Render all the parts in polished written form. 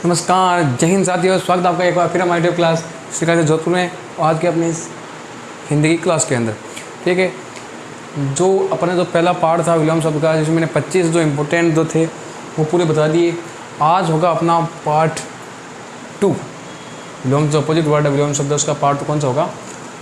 नमस्कार, जय हिंद साथियों। स्वागत है आपका एक बार फिर हमारी वीडियो क्लास श्रीकांत से जोधपुर में। आज के अपनी इस हिंदी की क्लास के अंदर ठीक है, जो अपने जो पहला पार्ट था विलोम शब्द का, जिसमें मैंने 25 जो इम्पोर्टेंट जो थे वो पूरे बता दिए। आज होगा अपना पार्ट 2। विलोम जो अपोजिट वर्ड है विलोम शब्द, उसका पार्ट कौन सा होगा?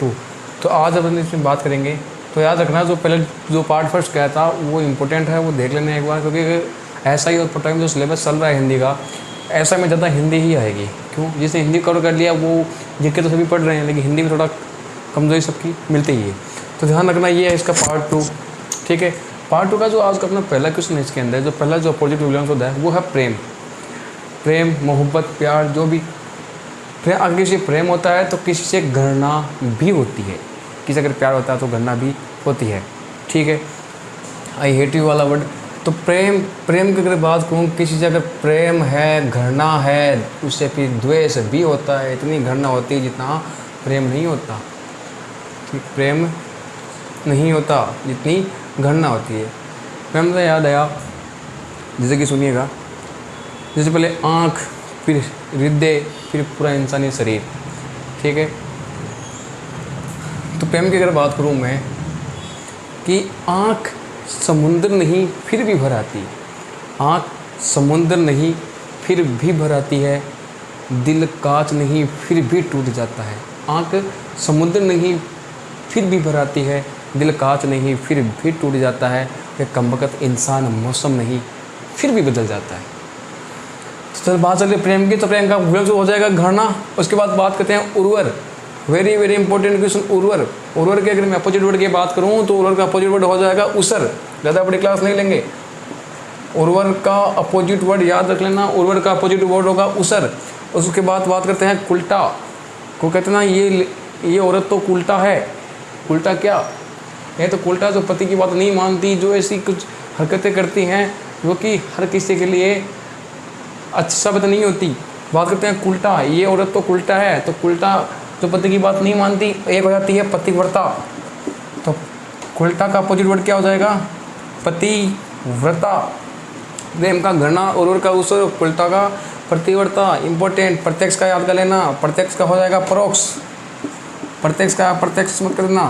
2। तो आज अपन इसमें बात करेंगे। तो याद रखना, जो पहले जो पार्ट फर्स्ट किया था वो इम्पोर्टेंट है, वो देख लेना एक बार, क्योंकि ऐसा ही और टाइम जो सिलेबस चल रहा है हिंदी का, ऐसा में ज़्यादा हिंदी ही आएगी। क्यों? जिसने हिंदी कवर कर लिया वो जीके तो सभी पढ़ रहे हैं, लेकिन हिंदी में थोड़ा कमजोरी सबकी मिलती ही है। तो ध्यान रखना, ये है इसका पार्ट 2। ठीक है, पार्ट 2 का जो आज का अपना पहला क्वेश्चन है इसके अंदर, जो पहला जो अपोजिट विलोम शब्द है वो है प्रेम। प्रेम, मोहब्बत, प्यार, जो भी प्रेम, अगर किसी प्रेम होता है तो किसी से घृणा भी होती है। किसी से अगर प्यार होता है तो घृणा भी होती है। ठीक है, आई हेट यू वाला वर्ड। तो प्रेम की अगर बात करूँ, किसी से अगर प्रेम है, घृणा है, उससे फिर द्वेष भी होता है। इतनी घृणा होती है जितना प्रेम नहीं होता। ठीक, प्रेम नहीं होता जितनी घृणा होती है। प्रेम से याद आया, जैसे कि सुनिएगा, जैसे पहले आँख, फिर हृदय, फिर पूरा इंसानी शरीर। ठीक है, तो प्रेम की अगर बात करूँ मैं, कि आँख समुद्र नहीं फिर भी भर आती, आँख समुद्र नहीं फिर भी भर आती है, दिल कांच नहीं फिर भी टूट जाता है। आँख समुद्र नहीं फिर भी भर आती है, दिल कांच नहीं फिर भी टूट जाता है, ये कमबख्त इंसान मौसम नहीं फिर भी बदल जाता है। तो चल बात चल रही प्रेम की, तो प्रेम का विलोम हो जाएगा घृणा। उसके बाद बात करते हैं उर्वर। वेरी वेरी इंपॉर्टेंट क्वेश्चन, उर्वर। उर्वर के अगर मैं अपोजिट वर्ड की बात करूं तो उर्वर का अपोजिट वर्ड हो जाएगा उसर। ज़्यादा बड़ी क्लास नहीं लेंगे। उर्वर का अपोजिट वर्ड याद रख लेना, उर्वर का अपोजिट वर्ड होगा उसर। उसके बाद बात करते हैं कुल्टा को। कहते ना ये औरत तो उल्टा है। उल्टा क्या है? तो उल्टा जो पति की बात नहीं मानती, जो ऐसी कुछ हरकतें करती हैं जो कि हर किसी के लिए अच्छा शब्द नहीं होती। बात करते हैं उल्टा, ये औरत तो उल्टा है। तो उल्टा जो पति की बात नहीं मानती, एक हो जाती है पतिव्रता। तो उल्टा का अपोजिट वर्ड क्या हो जाएगा? पतिव्रता। प्रेम का घृणा, उर्वर का उसर, उल्टा का पतिव्रता। इंपॉर्टेंट, प्रत्यक्ष का याद कर लेना। प्रत्यक्ष का हो जाएगा परोक्ष। प्रत्यक्ष का प्रत्यक्ष मत करना,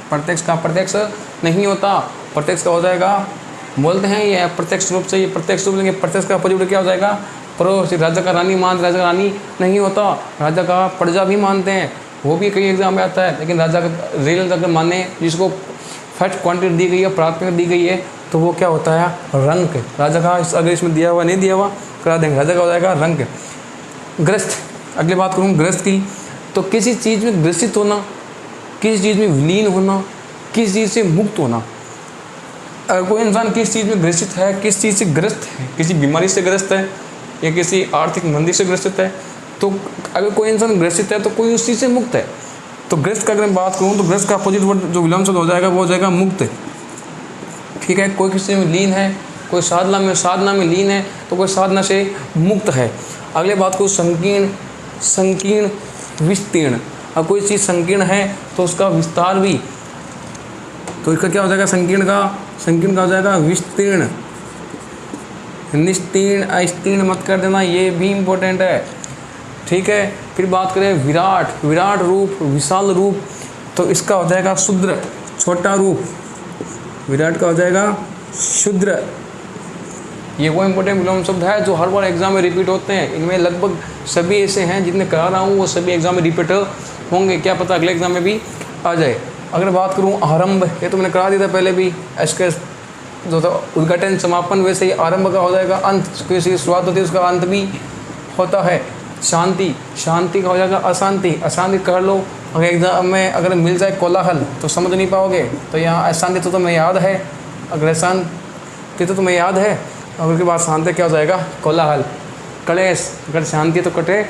प्रत्यक्ष का प्रत्यक्ष नहीं होता। प्रत्यक्ष का हो जाएगा, बोलते हैं ये प्रत्यक्ष रूप से, ये प्रत्यक्ष रूप लेंगे। प्रत्यक्ष का अपोजिट क्या हो जाएगा? परोक्ष। राजा का रानी मान, राजा का रानी नहीं होता, राजा का प्रजा भी मानते हैं। वो भी कई एग्जाम में आता है, लेकिन राजा का रियल अगर माने, जिसको फर्स्ट क्वांटिटी दी गई है, प्राथमिकता दी गई है, तो वो क्या होता है? रंक। राजा का अगर इसमें दिया हुआ नहीं दिया हुआ करा देंगे, राजा का हो जाएगा रंक। ग्रस्त, अगली बात करूँ ग्रस्त की, तो किसी चीज़ में ग्रसित होना, किसी चीज़ में विलीन होना, किसी चीज़ से मुक्त होना। अगर कोई इंसान किस चीज़ में ग्रसित है, किस चीज़ से ग्रस्त है, किसी बीमारी से ग्रस्त है या किसी आर्थिक मंदी से ग्रसित है, तो अगर कोई इंसान ग्रसित है तो कोई उस चीज़ से मुक्त है। तो ग्रस्त का अगर मैं बात करूँ तो ग्रस्त का अपोजिट वर्ड जो विलोम शब्द हो जाएगा वो हो जाएगा मुक्त। ठीक है, कोई किसी में लीन है, कोई साधना में लीन है, तो कोई साधना से मुक्त है। अगले बात को संकीर्ण, संकीर्ण, विस्तीर्ण। अब कोई चीज़ संकीर्ण है तो उसका विस्तार भी, तो इसका क्या हो जाएगा? संकीर्ण का हो जाएगा विस्तीर्ण। निस्तीर्ण, अस्तीर्ण मत कर देना, ये भी इम्पोर्टेंट है। ठीक है, फिर बात करें विराट, विराट रूप, विशाल रूप, तो इसका हो जाएगा शूद्र, छोटा रूप। विराट का हो जाएगा शूद्र। ये वो इम्पोर्टेंट विलोम शब्द है जो हर बार एग्जाम में रिपीट होते हैं। इनमें लगभग सभी ऐसे हैं जितने करा रहा हूँ वो सभी एग्जाम में रिपीट होंगे, क्या पता अगले एग्जाम में भी आ जाए। अगर बात करूँ आरंभ, ये तो मैंने करा दिया था पहले भी, इसके जो था उद्घाटन समापन, वैसे ही आरंभ का हो जाएगा अंत। किसी शुरुआत होती है उसका अंत भी होता है। शांति, शांति का हो जाएगा अशांति, अशांति कर लो। अगर एग्जाम में अगर मिल जाए कोलाहल तो समझ नहीं पाओगे, तो यहाँ अशांति तो तुम्हें याद है, अगर अशांति तो तुम्हें याद है, और उसके बाद शांति क्या हो जाएगा? कोलाहल। क्लेश, अगर शांति तो कटे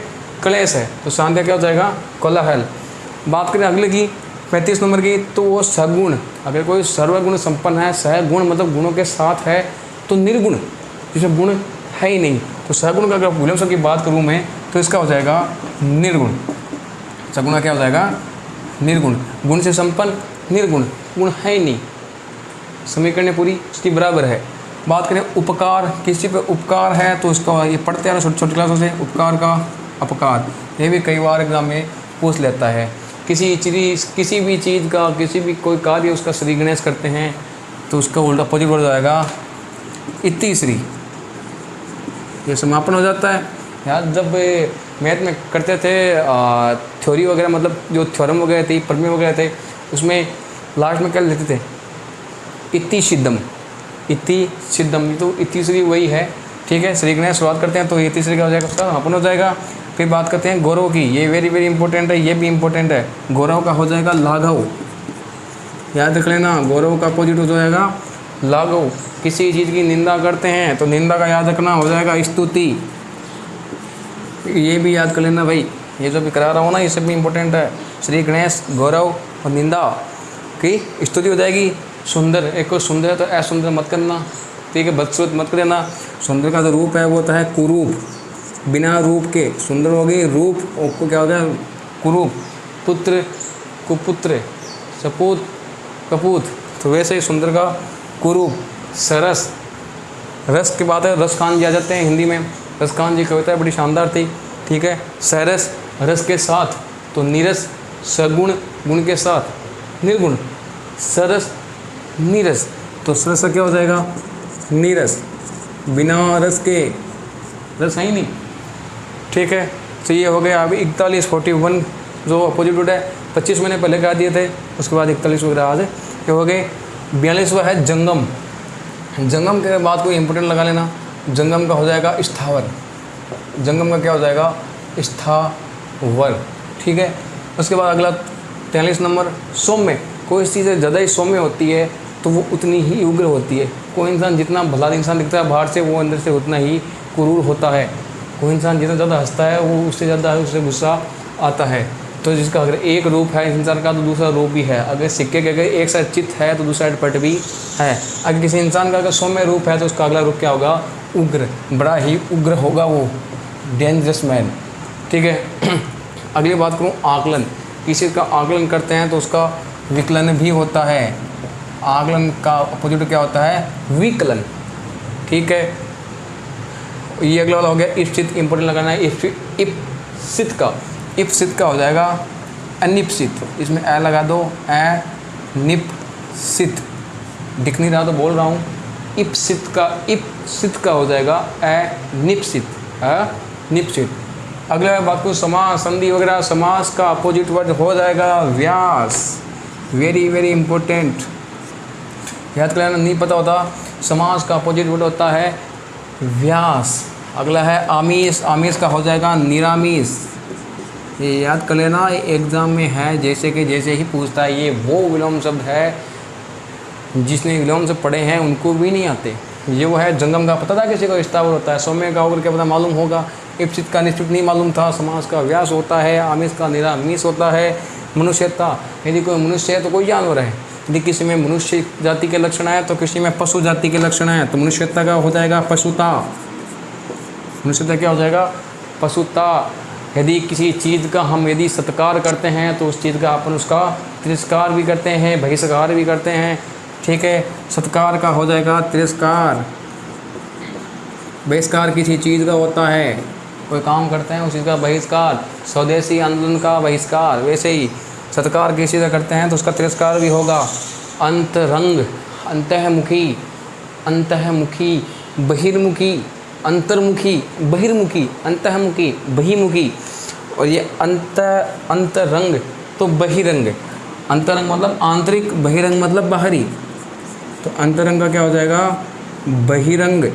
क्लेश है, तो शांति क्या हो जाएगा? कोलाहल। बात करें अगले की 35 नंबर की, तो वो सगुण। अगर कोई सर्वगुण संपन्न है, सगुण मतलब गुणों के साथ है, तो निर्गुण, जिसमें गुण है ही नहीं। तो सगुण का अगर विलोम शब्द की बात करूँ मैं, तो इसका हो जाएगा निर्गुण। सगुण का क्या हो जाएगा? निर्गुण। गुण से संपन्न, निर्गुण, गुण है ही नहीं, समीकरण पूरी उसकी बराबर है। बात करें उपकार, किसी पे उपकार है तो उसका ये पढ़ते हैं ना छोटी छोटी क्लासों से, उपकार का अपकार, ये भी कई बार एग्जाम में पूछ लेता है। किसी भी चीज़ का, किसी भी कोई कार्य उसका श्री गणेश करते हैं तो उसका उल्टा अपोजिट हो जाएगा इतिश्री, ये समापन हो जाता है। यार जब मैथ में करते थे थ्योरी वगैरह, मतलब जो थ्योरम वगैरह थे, प्रमेय वगैरह थे, उसमें लास्ट में क्या लेते थे, इति सिद्धम, इति सिद्धम, तो इतिश्री वही है। ठीक है, श्री गणेश शुरुआत करते हैं तो इतिश्री का हो जाएगा, उसका समापन हो जाएगा। फिर बात करते हैं गौरव की, ये वेरी वेरी इंपॉर्टेंट है, ये भी इंपॉर्टेंट है। गौरव का हो जाएगा लाघव, याद रख लेना, गौरव का अपोजिट हो जाएगा लाघव। किसी चीज़ की निंदा करते हैं तो निंदा का याद रखना हो जाएगा स्तुति, ये भी याद कर लेना भाई, ये जो भी करा रहा हूँ ना ये सब भी इंपॉर्टेंट है। श्री गणेश, गौरव और निंदा की स्तुति हो जाएगी सुंदर। एक को सुंदर है तो असुंदर मत करना, ठीक है, बदसूरत मत कर देना। सुंदर का जो रूप है वो होता है कुरूप, बिना रूप के सुंदर होगी, रूप को क्या होता है कुरूप। पुत्र कुपुत्र, सपूत कपूत, तो वैसे ही सुंदर का कुरूप। सरस, रस की बात है, रसखान जी आ जाते हैं हिंदी में, रसखान जी कविता बड़ी शानदार थी। ठीक है, सरस रस के साथ, तो नीरस सगुण गुण के साथ निर्गुण, सरस नीरस, तो सरस का क्या हो जाएगा नीरस, बिना रस के, रस है ही नहीं। ठीक है, तो ये हो गया अभी 41 41 जो अपोजिट रूट है, 25 मैंने पहले कहा दिए थे, उसके बाद 41 वगैरह आज ये हो गए। 42वां है जंगम। जंगम के बाद कोई इंपोर्टेंट लगा लेना, जंगम का हो जाएगा स्थावर, जंगम का क्या हो जाएगा स्थावर। ठीक है, उसके बाद अगला 43 नंबर सौम्य। कोई चीज़ ज़्यादा ही सौम्य होती है तो वो उतनी ही उग्र होती है। कोई इंसान जितना भला इंसान दिखता है बाहर से, वो अंदर से उतना ही क्रूर होता है। कोई इंसान जितना ज़्यादा हंसता है वो उससे ज़्यादा उससे गुस्सा आता है। तो जिसका अगर एक रूप है इंसान का तो दूसरा रूप भी है। अगर सिक्के के अगर एक साइड चित्त है तो दूसरा साइड पट भी है। अगर किसी इंसान का अगर सौम्य रूप है तो उसका अगला रूप क्या होगा उग्र, बड़ा ही उग्र होगा वो, डेंजरस मैन। ठीक है, अगली बात करूँ आकलन। किसी का आकलन करते हैं तो उसका विकलन भी होता है। आकलन का अपोजिट क्या होता है विकलन। ठीक है, ये अगला वाला हो गया इप्सित, इंपोर्टेंट लगाना है। इप्सित का, इप्सित का हो जाएगा अनिप्सित, इसमें ए लगा दो, ए निप्सित, दिख नहीं रहा तो बोल रहा हूँ। इप्सित का हो जाएगा ए निप्सित, निप्सित। अगला बात को समास संधि वगैरह, समास का अपोजिट वर्ड हो जाएगा व्यास। वेरी वेरी इंपॉर्टेंट, याद कर लेना, नहीं पता होता समास का अपोजिट वर्ड होता है व्यास। अगला है आमीस, आमीस का हो जाएगा निरामीस। ये याद कर लेना, एग्ज़ाम में है जैसे ही पूछता है। ये वो विलोम शब्द है जिसने विलोम शब्द पढ़े हैं उनको भी नहीं आते। ये वो है जंगम का पता था किसी को स्थावर होता है, सौम्य का होकर क्या पता मालूम होगा, इप्सित का निश्चित नहीं मालूम था, समास का व्यास होता है, आमिष का निरामीस होता है। मनुष्यता, यदि कोई मनुष्य है तो कोई जानवर है। यदि किसी में मनुष्य जाति के लक्षण है तो किसी में पशु जाति के लक्षण है, तो मनुष्यता का हो जाएगा पशुता। मनुष्यता क्या हो जाएगा पशुता। यदि किसी चीज़ का हम यदि सत्कार करते हैं तो उस चीज़ का अपन उसका तिरस्कार भी करते हैं, बहिष्कार भी करते हैं। ठीक है, सत्कार का हो जाएगा तिरस्कार। बहिष्कार किसी चीज़ का होता है, कोई काम करते हैं उस चीज़ का बहिष्कार, स्वदेशी आंदोलन का बहिष्कार। वैसे ही सत्कार किसी का करते हैं तो उसका तिरस्कार भी होगा। अंतरंग, अंतःमुखी, अंतःमुखी, बहिर्मुखी, अंतर्मुखी, बहिर्मुखी, अंतःमुखी, बहिर्मुखी। और ये अंतरंग तो बहिरंग, अंतरंग मतलब आंतरिक, बहिरंग मतलब बाहरी। तो अंतरंग का क्या हो जाएगा बहिरंग।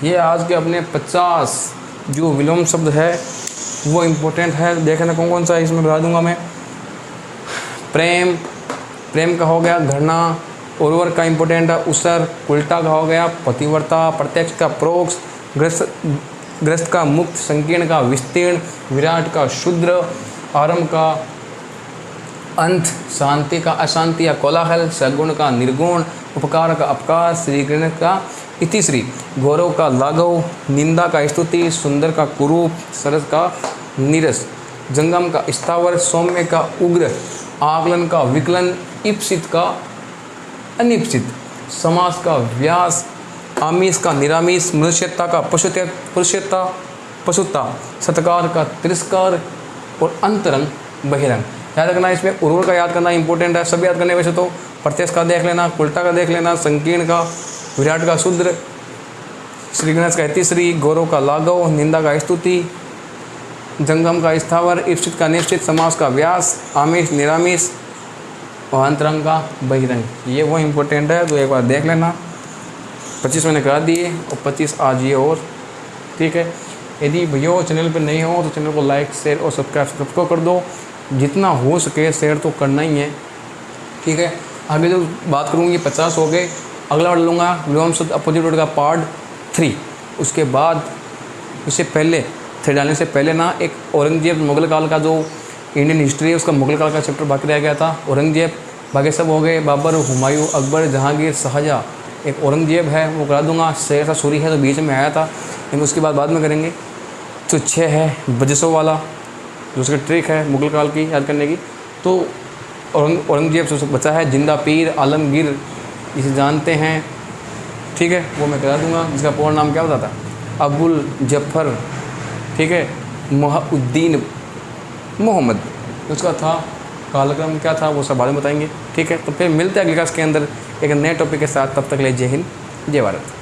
ये आज के अपने 50 जो विलोम शब्द है वो इम्पोर्टेंट है, देखना कौन कौन सा इसमें बता दूंगा मैं। प्रेम, प्रेम का हो गया घृणा, उर्वर का इम्पोर्टेंट है उसर, उल्टा का हो गया पतिव्रता, प्रत्यक्ष का प्रोक्ष, ग्रस्त का मुक्त, संकीर्ण का विस्तीर्ण, विराट का शूद्र, आरंभ का अंत, शांति का अशांति या कोलाहल, सगुण का निर्गुण, उपकार का अपकार, श्रीगण का इतिश्री, गौरव का लाघव, निंदा का स्तुति, सुंदर का कुरूप, सरस का नीरस, जंगम का स्थावर, सौम्य का उग्र, आकलन का विकलन, इप्सित का अनिप्सित, समास का व्यास, आमिष का निरामिष, मनुष्यता का पशुता, सत्कार का तिरस्कार, और अंतरंग बहिरंग। याद रखना, इसमें उर्वर का याद करना इंपॉर्टेंट है, सब याद करने वैसे तो प्रत्यक्ष का देख लेना, उल्टा का देख लेना, संकीर्ण का, विराट का शूद्र, श्री गणेश का श्री, गौरव का लाघव, निंदा का स्तुति, जंगम का स्थावर, इप्सित का निश्चित, समास का व्यास, आमिष निरामिष और अंतरंग का बहिरंग। ये वो इम्पोर्टेंट है, तो एक बार देख लेना। 25 मैंने करा दिए और 25 आज ये और, ठीक है। यदि भैया चैनल पर नहीं हो तो चैनल को लाइक शेयर और सब्सक्राइब कर दो, जितना हो सके शेयर तो करना ही है, ठीक है। आगे जो बात करूँगी 50 हो गए, अगला पढ़ लूँगा व्योम शुद्ध अपोजिट वर्ड का पार्ट 3। उसके बाद उससे पहले थ्रेड डालने से पहले ना एक औरंगजेब मुगल काल का जो इंडियन हिस्ट्री है उसका मुगल काल का चैप्टर बाकी रह गया था। औरंगजेब बाकी सब हो गए, बाबर, हुमायूं, अकबर, जहांगीर, शाहजहाँ। एक औरंगजेब है वो करा दूंगा, शेर सा सूरी है तो बीच में आया था, लेकिन उसके बाद में करेंगे। तो 6 है बजसों वाला, जो उसकी ट्रिक है मुगल काल की याद करने की। तो औरंगजेब से बचा है जिंदा पीर, आलमगीर, इसे जानते हैं, ठीक है, वो मैं करा दूंगा। जिसका पूर्ण नाम क्या होता था? अबुल जफ़र, ठीक है, मुहिउद्दीन मोहम्मद उसका था। कालक्रम क्या था वो सब बाद में बताएंगे, ठीक है। तो फिर मिलते हैं अगली क्लास के अंदर एक नए टॉपिक के साथ। तब तक ले जय हिंद, जय भारत।